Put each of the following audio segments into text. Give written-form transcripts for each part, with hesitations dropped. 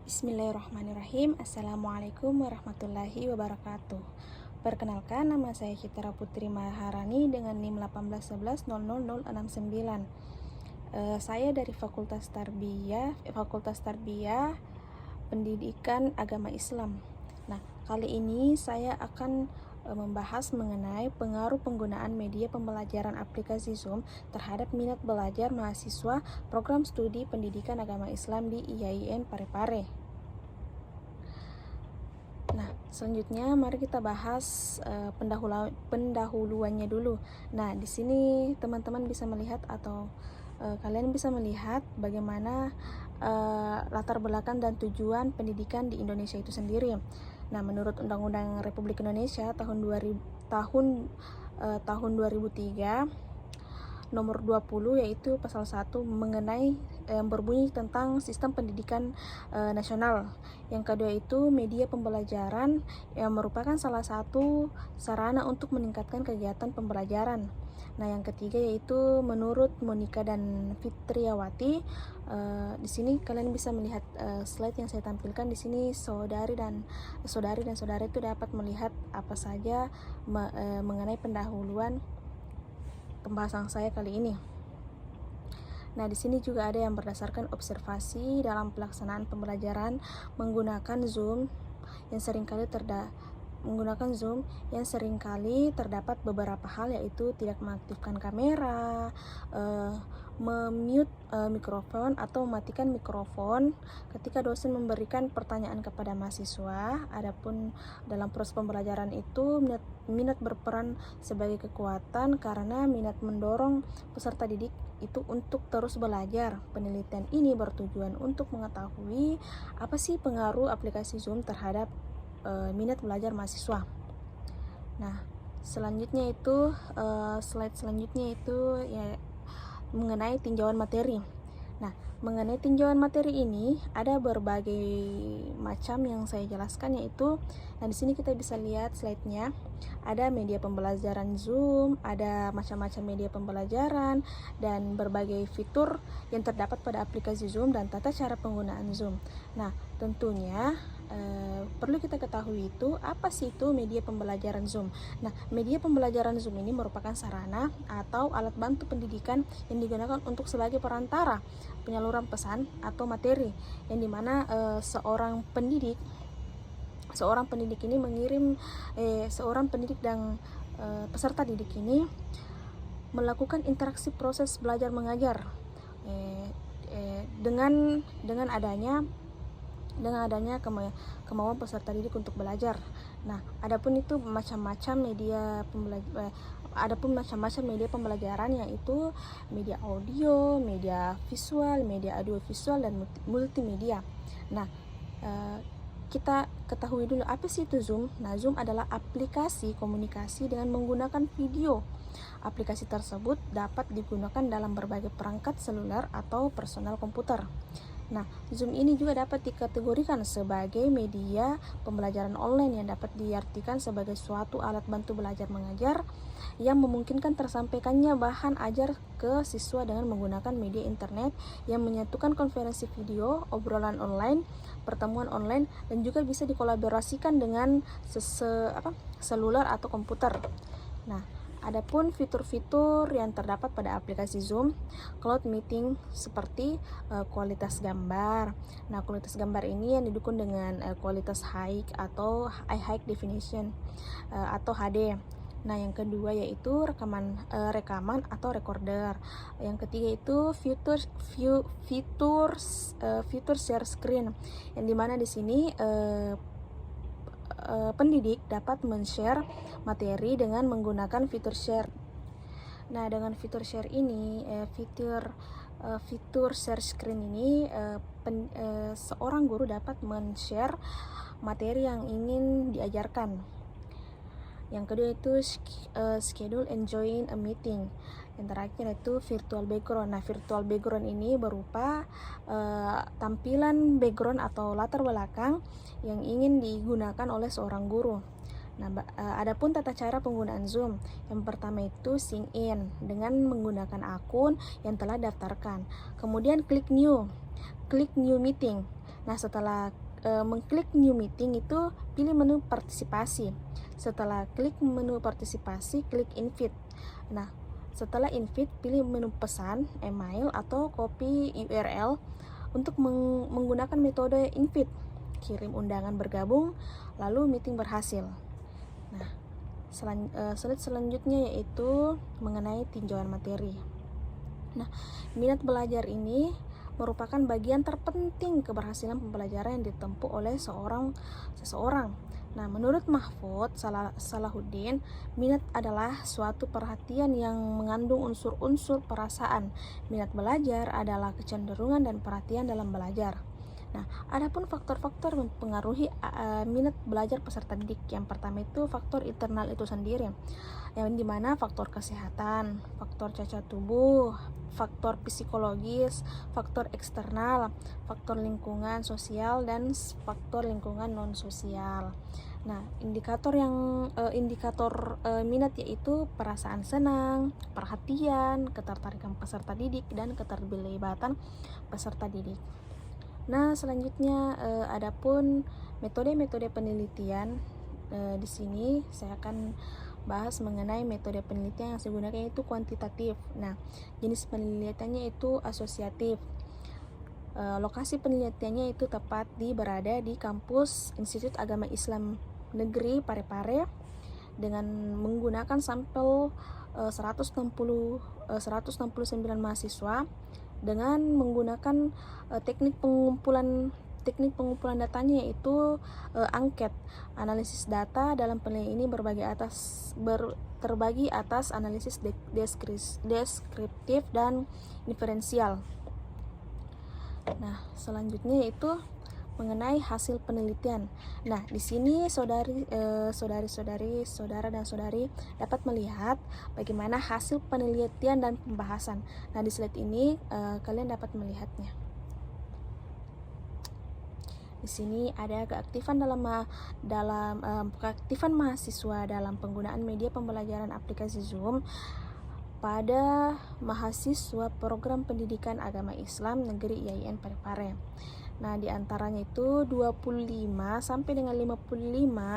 Bismillahirrahmanirrahim. Assalamualaikum warahmatullahi wabarakatuh. Perkenalkan, nama saya Citra Putri Maharani dengan NIM 181100069. Saya dari Fakultas Tarbiyah Pendidikan Agama Islam. Nah, kali ini saya akan membahas mengenai pengaruh penggunaan media pembelajaran aplikasi Zoom terhadap minat belajar mahasiswa program studi pendidikan agama Islam di IAIN Parepare. Nah, selanjutnya mari kita bahas pendahuluannya dulu. Nah, di sini teman-teman bisa melihat atau kalian bisa melihat bagaimana latar belakang dan tujuan pendidikan di Indonesia itu sendiri. Nah, menurut Undang-Undang Republik Indonesia tahun 2003 nomor 20, yaitu pasal 1 mengenai berbunyi tentang sistem pendidikan nasional. Yang kedua itu media pembelajaran yang merupakan salah satu sarana untuk meningkatkan kegiatan pembelajaran. Nah, yang ketiga yaitu menurut Monika dan Fitriawati, di sini kalian bisa melihat slide yang saya tampilkan di sini. Saudari dan saudara itu dapat melihat apa saja mengenai pendahuluan pembahasan saya kali ini. Nah, di sini juga ada yang berdasarkan observasi dalam pelaksanaan pembelajaran menggunakan Zoom yang seringkali terdapat beberapa hal, yaitu tidak mengaktifkan kamera, memute mikrofon atau mematikan mikrofon ketika dosen memberikan pertanyaan kepada mahasiswa. Adapun dalam proses pembelajaran itu minat berperan sebagai kekuatan karena minat mendorong peserta didik itu untuk terus belajar. Penelitian ini bertujuan untuk mengetahui apa sih pengaruh aplikasi Zoom terhadap minat belajar mahasiswa. Nah, selanjutnya itu slide selanjutnya itu ya mengenai tinjauan materi. Nah, mengenai tinjauan materi ini ada berbagai macam yang saya jelaskan, yaitu di sini kita bisa lihat slide-nya. Ada media pembelajaran Zoom, ada macam-macam media pembelajaran dan berbagai fitur yang terdapat pada aplikasi Zoom dan tata cara penggunaan Zoom. Nah, tentunya perlu kita ketahui itu apa sih itu media pembelajaran Zoom. Nah, media pembelajaran Zoom ini merupakan sarana atau alat bantu pendidikan yang digunakan untuk sebagai perantara penyaluran pesan atau materi, yang dimana seorang pendidik ini mengirim seorang pendidik dan peserta didik ini melakukan interaksi proses belajar mengajar dengan adanya kemauan peserta didik untuk belajar. Nah, adapun macam-macam media pembelajaran, yaitu media audio, media visual, media audiovisual, dan multimedia. Nah, kita ketahui dulu apa sih itu Zoom. Nah, Zoom adalah aplikasi komunikasi dengan menggunakan video. Aplikasi tersebut dapat digunakan dalam berbagai perangkat seluler atau personal komputer. Nah, Zoom ini juga dapat dikategorikan sebagai media pembelajaran online yang dapat diartikan sebagai suatu alat bantu belajar mengajar yang memungkinkan tersampaikannya bahan ajar ke siswa dengan menggunakan media internet yang menyatukan konferensi video, obrolan online, pertemuan online, dan juga bisa dikolaborasikan dengan seluler atau komputer. Nah, adapun fitur-fitur yang terdapat pada aplikasi Zoom, cloud meeting seperti kualitas gambar. Nah, kualitas gambar ini yang didukung dengan kualitas high atau high definition atau HD. Nah, yang kedua yaitu rekaman atau recorder. Yang ketiga itu fitur share screen, yang dimana di sini pendidik dapat men-share materi dengan menggunakan fitur share. Nah, dengan fitur share ini, fitur share screen ini, seorang guru dapat men-share materi yang ingin diajarkan. Yang kedua itu schedule and join a meeting. Yang terakhir itu virtual background. Nah, virtual background ini berupa tampilan background atau latar belakang yang ingin digunakan oleh seorang guru. Nah, adapun tata cara penggunaan Zoom, yang pertama itu sign in dengan menggunakan akun yang telah daftarkan. Kemudian klik new meeting. Nah, setelah mengklik new meeting itu pilih menu partisipasi. Setelah klik menu partisipasi, klik invite. Nah, setelah invite pilih menu pesan, email atau copy URL untuk menggunakan metode invite. Kirim undangan bergabung, lalu meeting berhasil. Nah, slide selanjutnya yaitu mengenai tinjauan materi. Nah, minat belajar ini merupakan bagian terpenting keberhasilan pembelajaran yang ditempuh oleh seseorang. Nah, menurut Mahfud Salahuddin, minat adalah suatu perhatian yang mengandung unsur-unsur perasaan. Minat belajar adalah kecenderungan dan perhatian dalam belajar. Nah, adapun faktor-faktor mempengaruhi minat belajar peserta didik. Yang pertama itu faktor internal itu sendiri, yang dimana faktor kesehatan, faktor cacat tubuh, faktor psikologis, faktor eksternal, faktor lingkungan sosial, dan faktor lingkungan non sosial. Nah, indikator minat yaitu perasaan senang, perhatian, ketertarikan peserta didik, dan keterlibatan peserta didik. Nah, selanjutnya adapun metode-metode penelitian. Di sini saya akan bahas mengenai metode penelitian yang saya gunakan itu kuantitatif. Nah, jenis penelitiannya itu asosiatif. Lokasi penelitiannya itu tepat berada di kampus Institut Agama Islam Negeri Parepare dengan menggunakan sampel 169 mahasiswa dengan menggunakan teknik pengumpulan datanya yaitu angket. Analisis data dalam penelitian ini terbagi atas analisis deskriptif dan inferensial. Nah, selanjutnya yaitu mengenai hasil penelitian. Nah, di sini saudara dan saudari dapat melihat bagaimana hasil penelitian dan pembahasan. Nah, di slide ini kalian dapat melihatnya. Di sini ada keaktifan keaktifan mahasiswa dalam penggunaan media pembelajaran aplikasi Zoom pada mahasiswa program pendidikan agama Islam Negeri IAIN Parepare. Nah, di antaranya itu 25 sampai dengan 55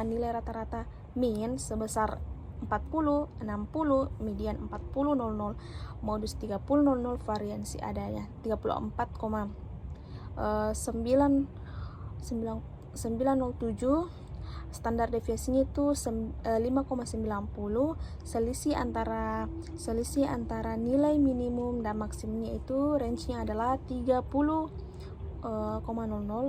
nilai rata-rata min sebesar 40, 60, median 40,00, modus 30,00, variansi adanya 34,907, standar deviasinya itu 5,90. Selisih antara nilai minimum dan maksimumnya itu range-nya adalah 30,00,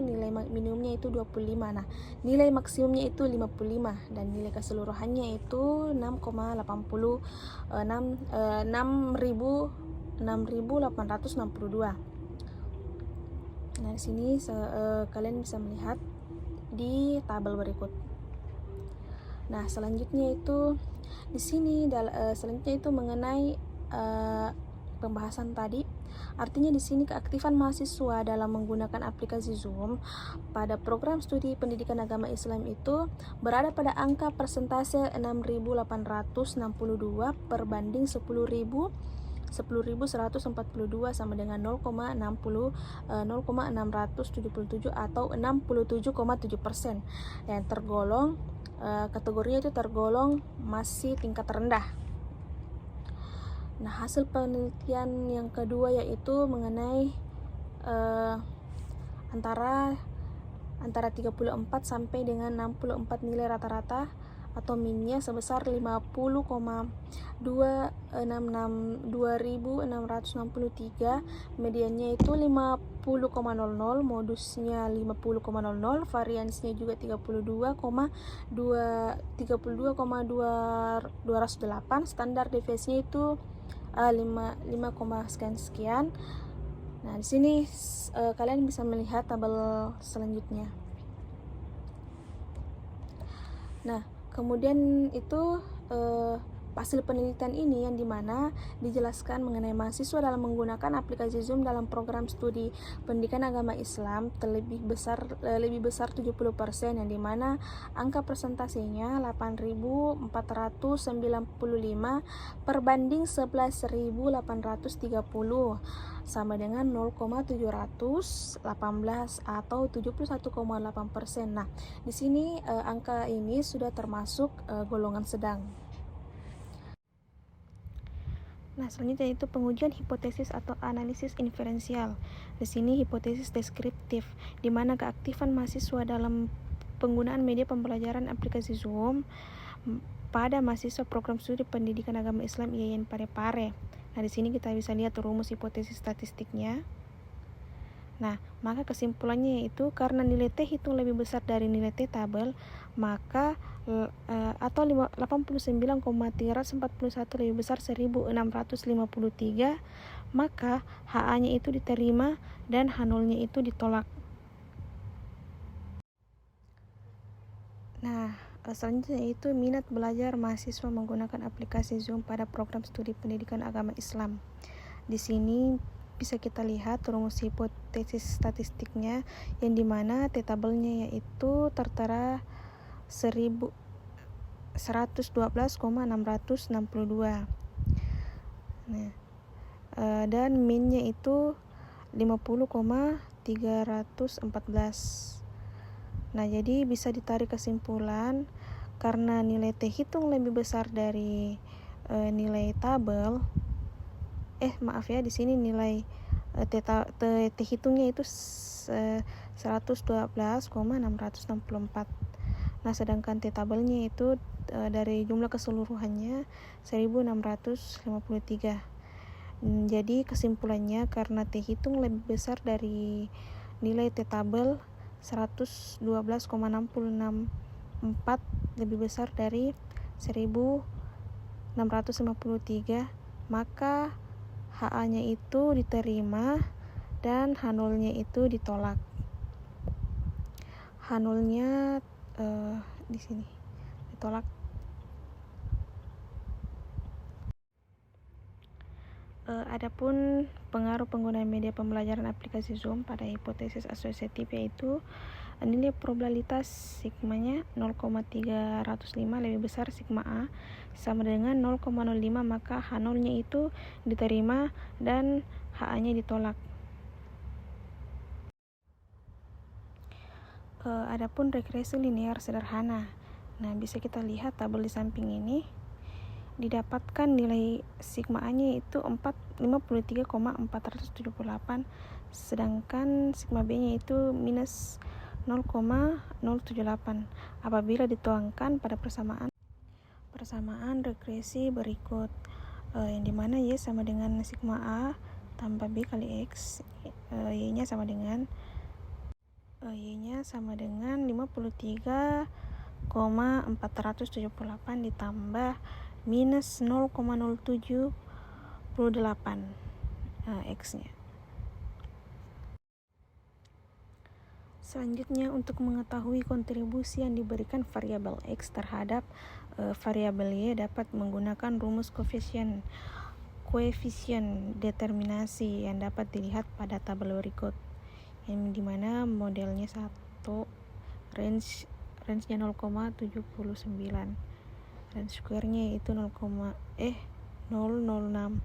nilai minimumnya itu 25. Nah, nilai maksimumnya itu 55 dan nilai keseluruhannya itu 6.862. Nah, di sini kalian bisa melihat di tabel berikut. Nah, selanjutnya itu di sini selanjutnya itu mengenai pembahasan tadi. Artinya di sini keaktifan mahasiswa dalam menggunakan aplikasi Zoom pada program studi pendidikan agama Islam itu berada pada angka persentase 6.862 perbanding 10.142 sama dengan 0,677 atau 67,7%. Dan kategorinya itu tergolong masih tingkat rendah. Nah, hasil penelitian yang kedua yaitu mengenai antara 34 sampai dengan 64 nilai rata-rata atau minnya sebesar 50,266,2663, mediannya itu 50,00, modusnya 50,00, variansinya juga 32,208, standar deviasinya itu 5 sekian. Nah, di sini kalian bisa melihat tabel selanjutnya. Nah, kemudian itu Hasil penelitian ini yang dimana dijelaskan mengenai mahasiswa dalam menggunakan aplikasi Zoom dalam program studi pendidikan agama Islam lebih besar 70%, yang dimana angka presentasinya 8.495 perbanding 11.830, sama dengan 0,718 atau 71,8%. Nah, di sini angka ini sudah termasuk golongan sedang. Nah, selanjutnya itu pengujian hipotesis atau analisis inferensial. Di sini hipotesis deskriptif, di mana keaktifan mahasiswa dalam penggunaan media pembelajaran aplikasi Zoom pada mahasiswa program studi pendidikan agama Islam IAIN Parepare. Nah, di sini kita bisa lihat rumus hipotesis statistiknya. Nah, maka kesimpulannya yaitu karena nilai T hitung lebih besar dari nilai T tabel, maka atau 89,341 lebih besar 1653, maka HA-nya itu diterima dan H0-nya itu ditolak. Nah, selanjutnya itu minat belajar mahasiswa menggunakan aplikasi Zoom pada program studi pendidikan agama Islam. Di sini bisa kita lihat rumus hipotesis statistiknya, yang dimana T tabelnya yaitu tertera 112,662. Nah, dan min-nya itu 50,314. Nah, jadi bisa ditarik kesimpulan karena nilai T hitung lebih besar dari nilai tabel. Di sini nilai T hitungnya itu 112,664. Nah, sedangkan T tabelnya itu dari jumlah keseluruhannya 1653. Jadi kesimpulannya karena T hitung lebih besar dari nilai T tabel 112,664 lebih besar dari 1653, maka HA-nya itu diterima dan H0-nya itu ditolak. H0-nya di sini ditolak. Adapun pengaruh penggunaan media pembelajaran aplikasi Zoom pada hipotesis asosiatif yaitu nilai probabilitas sigmanya 0,305 lebih besar sigma A sama dengan 0,05, maka H0-nya itu diterima dan HA-nya ditolak. Adapun regresi linear sederhana. Nah, bisa kita lihat tabel di samping ini. Didapatkan nilai sigma A-nya itu 53,478, sedangkan sigma B-nya itu minus 0,078 apabila dituangkan pada persamaan regresi berikut, yang dimana Y sama dengan sigma A tambah B kali X, Y-nya sama dengan 53,478 ditambah minus 0,078 X-nya. Selanjutnya, untuk mengetahui kontribusi yang diberikan variabel X terhadap variabel Y dapat menggunakan rumus koefisien determinasi yang dapat dilihat pada tabel berikut, yang dimana modelnya 1 range-nya 0,79, range square-nya itu 0,006.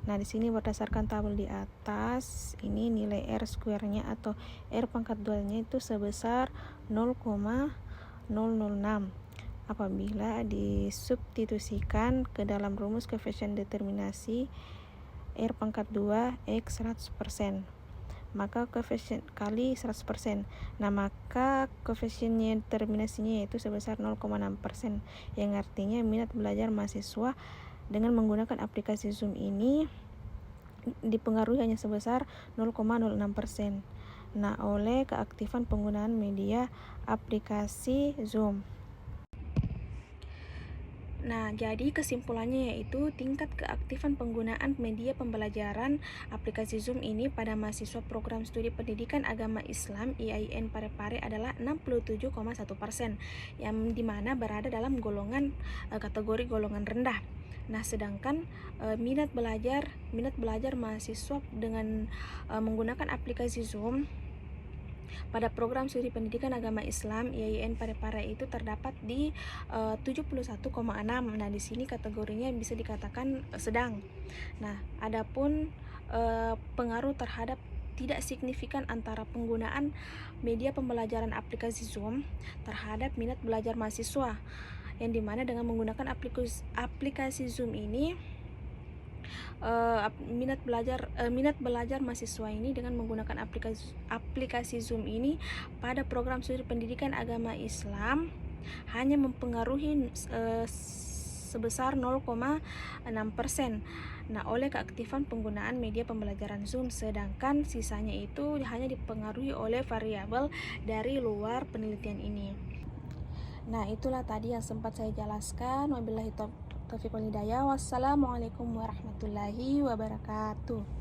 Nah, di sini berdasarkan tabel di atas, ini nilai R square-nya atau R pangkat 2-nya itu sebesar 0,006 apabila disubstitusikan ke dalam rumus koefisien determinasi R pangkat 2 X 100%. Maka koefisien kali 100%. Nah, maka koefisien determinasinya yaitu sebesar 0,6%, yang artinya minat belajar mahasiswa dengan menggunakan aplikasi Zoom ini dipengaruhi hanya sebesar 0,06%. Nah, oleh keaktifan penggunaan media aplikasi Zoom. Nah, jadi kesimpulannya yaitu tingkat keaktifan penggunaan media pembelajaran aplikasi Zoom ini pada mahasiswa program studi pendidikan agama Islam IAIN Parepare adalah 67,1%, yang dimana berada dalam kategori golongan rendah. Nah, sedangkan minat belajar mahasiswa dengan menggunakan aplikasi Zoom pada program studi pendidikan agama Islam IAIN Parepare itu terdapat di 71,6. Nah, di sini kategorinya bisa dikatakan sedang. Nah, adapun pengaruh terhadap tidak signifikan antara penggunaan media pembelajaran aplikasi Zoom terhadap minat belajar mahasiswa, yang dimana dengan menggunakan aplikasi Zoom ini minat belajar mahasiswa ini dengan menggunakan aplikasi Zoom ini pada program studi pendidikan agama Islam hanya mempengaruhi sebesar 0,6%. Nah, oleh keaktifan penggunaan media pembelajaran Zoom, sedangkan sisanya itu hanya dipengaruhi oleh variabel dari luar penelitian ini. Nah, itulah tadi yang sempat saya jelaskan. Wabillahi taufiq wal hidayah. Wassalamualaikum warahmatullahi wabarakatuh.